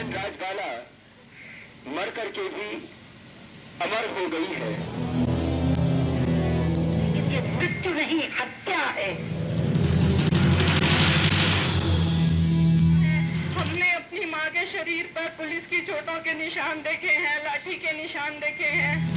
बहन राजबाला मर करके भी अमर हो गई है। ये मृत्यु नहीं, हत्या है। हमने अपनी माँ के शरीर पर पुलिस की चोटों के निशान देखे हैं, लाठी के निशान देखे हैं।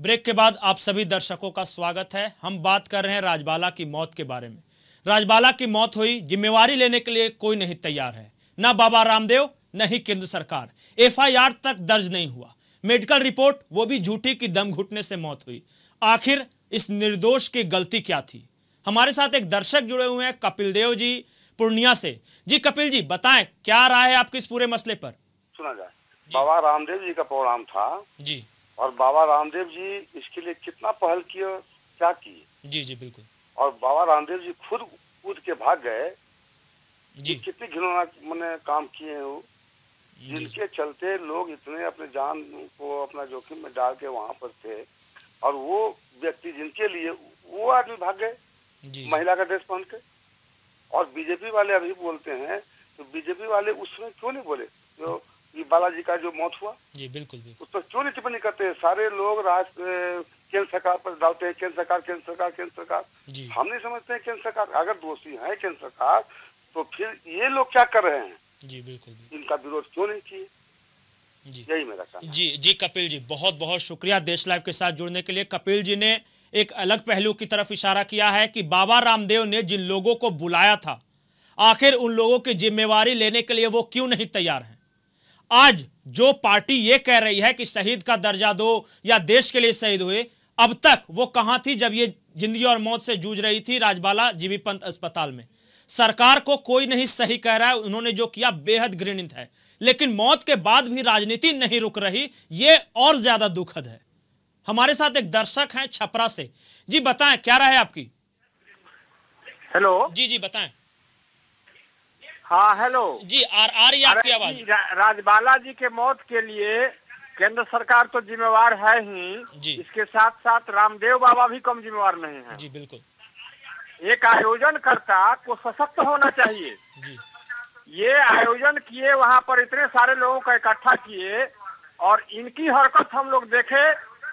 ब्रेक के बाद आप सभी दर्शकों का स्वागत है। हम बात कर रहे हैं राजबाला की मौत के बारे में। राजबाला की मौत हुई, जिम्मेवारी लेने के लिए कोई नहीं तैयार है, ना बाबा रामदेव न ही केंद्र सरकार। एफआईआर तक दर्ज नहीं हुआ, मेडिकल रिपोर्ट वो भी झूठी की दम घुटने से मौत हुई। आखिर इस निर्दोष की गलती क्या थी? हमारे साथ एक दर्शक जुड़े हुए हैं, कपिल देव जी पूर्णिया से। जी कपिल जी, बताएं क्या राय है आपकी इस पूरे मसले पर? सुना जाए, बाबा रामदेव जी का प्रोग्राम था जी, और बाबा रामदेव जी इसके लिए कितना पहल किए, क्या किए। जी जी बिल्कुल। और बाबा रामदेव जी खुद कूद के भाग गए जी, कितनी घिनौना मैंने काम किए हैं वो, जिनके चलते लोग इतने अपने जान को अपना जोखिम में डाल के वहाँ पर थे, और वो व्यक्ति जिनके लिए वो आदमी भाग गए महिला का ड्रेस पहन के। और बीजेपी वाले अभी बोलते हैं, तो बीजेपी वाले उसमें क्यों नहीं बोले जो ये बालाजी का जो मौत हुआ? जी बिल्कुल बिल्कुल। उस पर क्यों नहीं टिप्पणी करते? सारे लोग केंद्र सरकार पर डालते हैं, केंद्र सरकार केंद्र सरकार केंद्र सरकार। हम नहीं समझते हैं केंद्र सरकार अगर दोषी है केंद्र सरकार, तो फिर ये लोग क्या कर रहे हैं? जी बिल्कुल, इनका विरोध क्यों नहीं किए? जी यही मेरा कहना। जी जी कपिल जी, बहुत बहुत शुक्रिया देश लाइव के साथ जुड़ने के लिए। कपिल जी ने एक अलग पहलू की तरफ इशारा किया है कि बाबा रामदेव ने जिन लोगों को बुलाया था, आखिर उन लोगों की जिम्मेवारी लेने के लिए वो क्यों नहीं तैयार हैं। आज जो पार्टी ये कह रही है कि शहीद का दर्जा दो या देश के लिए शहीद हुए, अब तक वो कहां थी जब ये जिंदगी और मौत से जूझ रही थी राजबाला जीबी पंत अस्पताल में। सरकार को कोई नहीं सही कह रहा है, उन्होंने जो किया बेहद घृणित है, लेकिन मौत के बाद भी राजनीति नहीं रुक रही, ये और ज्यादा दुखद है। हमारे साथ एक दर्शक हैं छपरा से। जी बताएं क्या राय है आपकी? हेलो जी जी बताएं। हाँ हेलो जी आ रही है आपकी आवाज। राजबाला जी के मौत के लिए केंद्र सरकार तो जिम्मेवार है ही, इसके साथ साथ रामदेव बाबा भी कम जिम्मेवार नहीं है। जी बिल्कुल। एक आयोजनकर्ता को सशक्त होना चाहिए। जी। ये आयोजन किए, वहाँ पर इतने सारे लोगों को इकट्ठा किए, और इनकी हरकत हम लोग देखे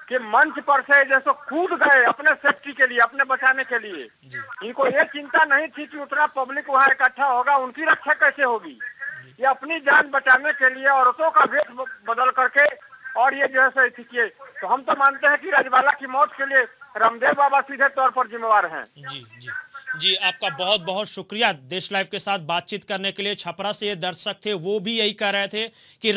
कि मंच पर से जैसे कूद गए अपने सेफ्टी के लिए, अपने बचाने के लिए। इनको ये चिंता नहीं थी कि उतना पब्लिक वहाँ इकट्ठा होगा, उनकी रक्षा कैसे होगी। ये अपनी जान बचाने के लिए औरतों का वेश बदल करके और ये जो है किए। तो हम तो मानते हैं कि राजबाला की मौत के लिए रामदेव बाबा सीधे तौर पर जिम्मेवार हैं। जी जी जी, आपका बहुत बहुत शुक्रिया देश लाइव के साथ बातचीत करने के लिए। छपरा से ये दर्शक थे, वो भी यही कह रहे थे कि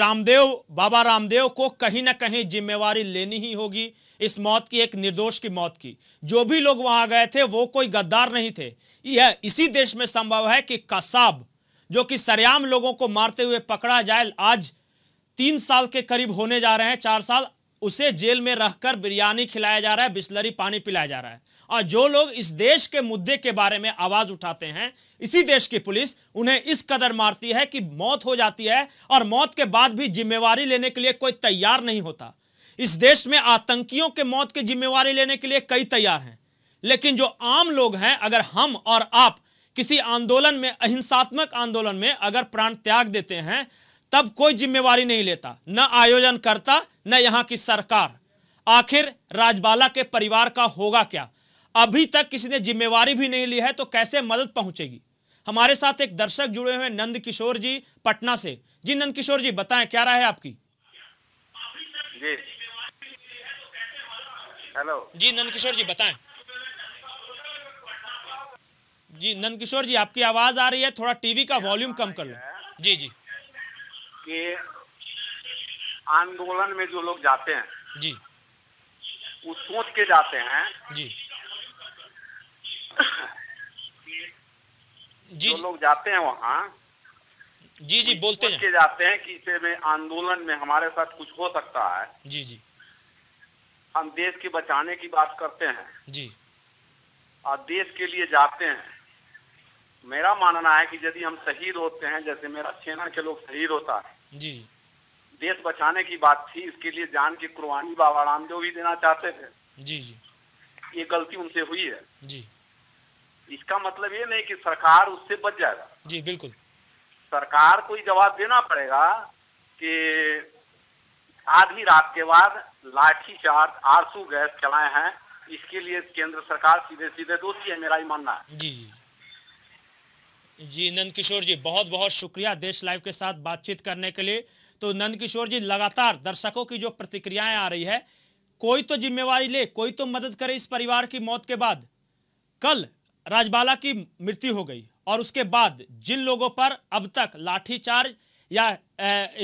बाबा रामदेव को कहीं ना कहीं जिम्मेवारी लेनी ही होगी इस मौत की, एक निर्दोष की मौत की। जो भी लोग वहां गए थे वो कोई गद्दार नहीं थे। यह इसी देश में संभव है कि कसाब जो कि सरेआम लोगों को मारते हुए पकड़ा जाए, आज 3 साल के करीब होने जा रहे हैं, 4 साल, उसे जेल में रखकर बिरयानी खिलाया जा रहा है, बिस्लरी पानी पिलाया जा रहा है। और जो लोग इस देश के मुद्दे के बारे में आवाज उठाते हैं, इसी देश की पुलिस उन्हें इस कदर मारती है कि मौत हो जाती है, और मौत के बाद भी जिम्मेवारी लेने के लिए कोई तैयार नहीं होता। इस देश में आतंकियों के मौत की जिम्मेवारी लेने के लिए कई तैयार हैं, लेकिन जो आम लोग हैं, अगर हम और आप किसी आंदोलन में, अहिंसात्मक आंदोलन में अगर प्राण त्याग देते हैं, तब कोई जिम्मेवारी नहीं लेता, न आयोजन करता, न यहां की सरकार। आखिर राजबाला के परिवार का होगा क्या? अभी तक किसी ने जिम्मेवारी भी नहीं ली है, तो कैसे मदद पहुंचेगी? हमारे साथ एक दर्शक जुड़े हुए नंद किशोर जी पटना से। जी नंद किशोर जी बताएं क्या राय है आपकी? जी हेलो जी नंद किशोर जी बताएं। जी नंद किशोर जी आपकी आवाज आ रही है, थोड़ा टीवी का वॉल्यूम कम कर लो। जी जी। कि आंदोलन में जो लोग जाते हैं जी, वो सोच के जाते हैं जी जो लोग जाते हैं वहाँ, जी जी बोलते हैं, सोच के जाते हैं कि इसे में आंदोलन में हमारे साथ कुछ हो सकता है। जी जी। हम देश के बचाने की बात करते हैं जी, और देश के लिए जाते हैं। मेरा मानना है कि यदि हम शहीद होते हैं, जैसे मेरा सेना के लोग शहीद होता है, जी देश बचाने की बात थी, इसके लिए जान की कुर्बानी बाबा रामदेव भी देना चाहते थे। जी जी, ये गलती उनसे हुई है। जी इसका मतलब ये नहीं कि सरकार उससे बच जाएगा। जी बिल्कुल, सरकार को जवाब देना पड़ेगा कि आधी रात के बाद लाठीचार्ज, आरसू गैस चलाए हैं, इसके लिए केंद्र सरकार सीधे सीधे दोषी है, मेरा ही मानना है। जी जी जी। नंद किशोर जी, बहुत बहुत शुक्रिया देश लाइव के साथ बातचीत करने के लिए। तो नंद किशोर जी, लगातार दर्शकों की जो प्रतिक्रियाएं आ रही है, कोई तो जिम्मेवारी ले, कोई तो मदद करे इस परिवार की मौत के बाद। कल राजबाला की मृत्यु हो गई और उसके बाद जिन लोगों पर अब तक लाठीचार्ज या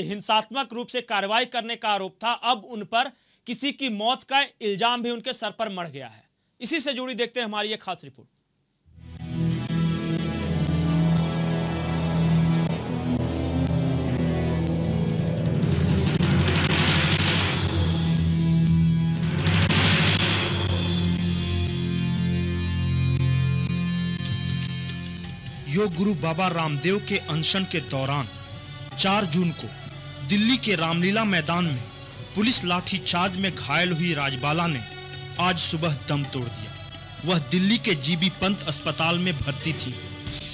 हिंसात्मक रूप से कार्रवाई करने का आरोप था, अब उन पर किसी की मौत का इल्जाम भी उनके सर पर मढ़ गया है। इसी से जुड़ी देखते हैं हमारी एक खास रिपोर्ट। योग गुरु बाबा रामदेव के अनशन के दौरान 4 जून को दिल्ली के रामलीला मैदान में पुलिस लाठीचार्ज में घायल हुई राजबाला ने आज सुबह दम तोड़ दिया। वह दिल्ली के जीबी पंत अस्पताल में भर्ती थी।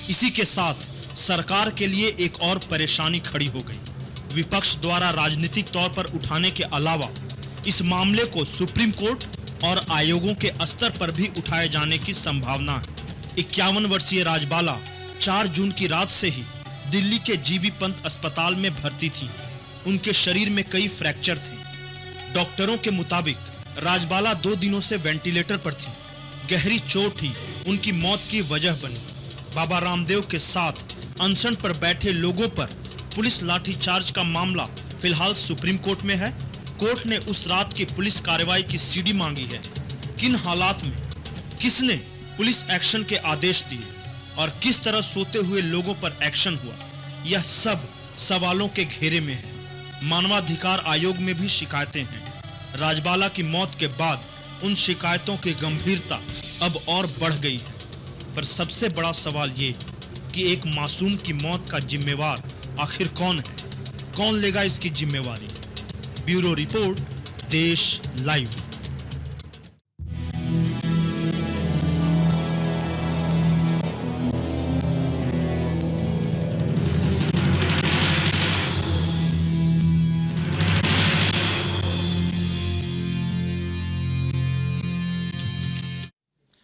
इसी के साथ सरकार के लिए एक और परेशानी खड़ी हो गई। विपक्ष द्वारा राजनीतिक तौर पर उठाने के अलावा इस मामले को सुप्रीम कोर्ट और आयोगों के स्तर पर भी उठाए जाने की संभावना है। 51 वर्षीय राजबाला 4 जून की रात से ही दिल्ली के जीबी पंत अस्पताल में भर्ती थी। उनके शरीर में कई फ्रैक्चर थे। डॉक्टरों के मुताबिक राजबाला 2 दिनों से वेंटिलेटर पर थी। गहरी चोट ही उनकी मौत की वजह बनी। बाबा रामदेव के साथ अनशन पर बैठे लोगों पर पुलिस लाठीचार्ज का मामला फिलहाल सुप्रीम कोर्ट में है। कोर्ट ने उस रात की पुलिस कार्रवाई की सीडी मांगी है। किन हालात में किसने पुलिस एक्शन के आदेश दिए और किस तरह सोते हुए लोगों पर एक्शन हुआ, यह सब सवालों के घेरे में है। मानवाधिकार आयोग में भी शिकायतें हैं। राजबाला की मौत के बाद उन शिकायतों की गंभीरता अब और बढ़ गई है। पर सबसे बड़ा सवाल ये कि एक मासूम की मौत का जिम्मेवार आखिर कौन है? कौन लेगा इसकी जिम्मेवारी? ब्यूरो रिपोर्ट, देश लाइव।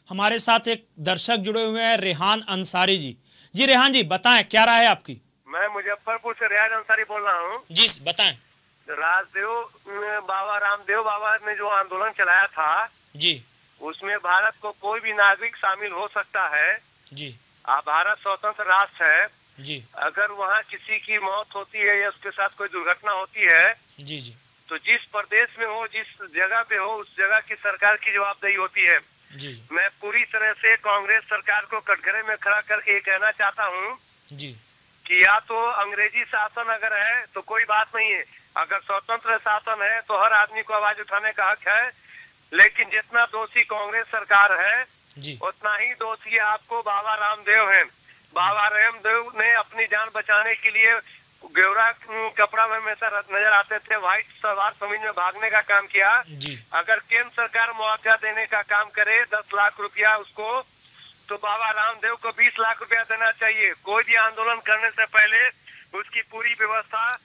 हमारे साथ एक दर्शक जुड़े हुए हैं, रेहान अंसारी जी। जी रेहान जी, बताएं क्या राय है आपकी? मैं मुजफ्फरपुर से रेहान अंसारी बोल रहा हूँ। जी बताएं। बाबा रामदेव बाबा ने जो आंदोलन चलाया था जी, उसमें भारत को कोई भी नागरिक शामिल हो सकता है जी। भारत स्वतंत्र राष्ट्र है जी। अगर वहाँ किसी की मौत होती है या उसके साथ कोई दुर्घटना होती है जी जी, तो जिस प्रदेश में हो, जिस जगह पे हो, उस जगह की सरकार की जवाबदेही होती है। जी। मैं पूरी तरह से कांग्रेस सरकार को कटघरे में खड़ा करके कहना चाहता हूँ जी कि या तो अंग्रेजी शासन अगर है तो कोई बात नहीं है, अगर स्वतंत्र शासन है तो हर आदमी को आवाज उठाने का हक है। लेकिन जितना दोषी कांग्रेस सरकार है जी, उतना ही दोषी आपको बाबा रामदेव हैं। बाबा रामदेव ने अपनी जान बचाने के लिए गेवरा कपड़ा में हमेशा नजर आते थे, व्हाइट सलवार कमीज में भागने का काम किया जी। अगर केंद्र सरकार मुआवजा देने का काम करे 10 लाख रुपया उसको, तो बाबा रामदेव को 20 लाख रुपया देना चाहिए। कोई भी आंदोलन करने से पहले उसकी पूरी व्यवस्था।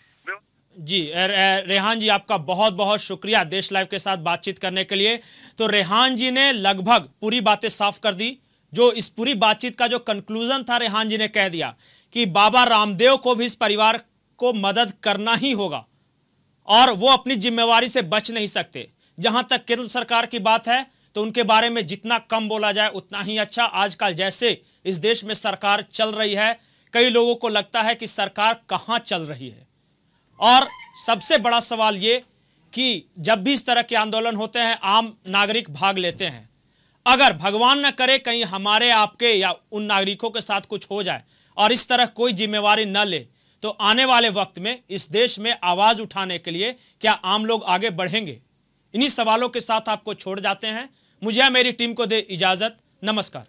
जी रेहान जी, आपका बहुत बहुत शुक्रिया देश लाइव के साथ बातचीत करने के लिए। तो रेहान जी ने लगभग पूरी बातें साफ कर दी। जो इस पूरी बातचीत का जो कंक्लूजन था, रेहान जी ने कह दिया कि बाबा रामदेव को भी इस परिवार को मदद करना ही होगा और वो अपनी जिम्मेवारी से बच नहीं सकते। जहां तक केंद्र सरकार की बात है तो उनके बारे में जितना कम बोला जाए उतना ही अच्छा। आजकल जैसे इस देश में सरकार चल रही है, कई लोगों को लगता है कि सरकार कहां चल रही है। और सबसे बड़ा सवाल ये कि जब भी इस तरह के आंदोलन होते हैं, आम नागरिक भाग लेते हैं। अगर भगवान न करे कहीं हमारे आपके या उन नागरिकों के साथ कुछ हो जाए और इस तरह कोई जिम्मेवारी न ले, तो आने वाले वक्त में इस देश में आवाज उठाने के लिए क्या आम लोग आगे बढ़ेंगे? इन्हीं सवालों के साथ आपको छोड़ जाते हैं। मुझे मेरी टीम को दे इजाजत। नमस्कार।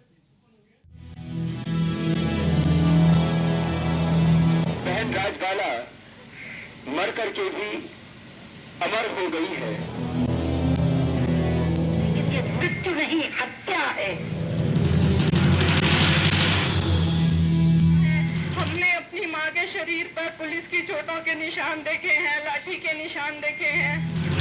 बहन राजबाला मर करके भी अमर हो गई है। ये मृत्यु नहीं, हत्या है। शरीर पर पुलिस की चोटों के निशान देखे हैं, लाठी के निशान देखे हैं।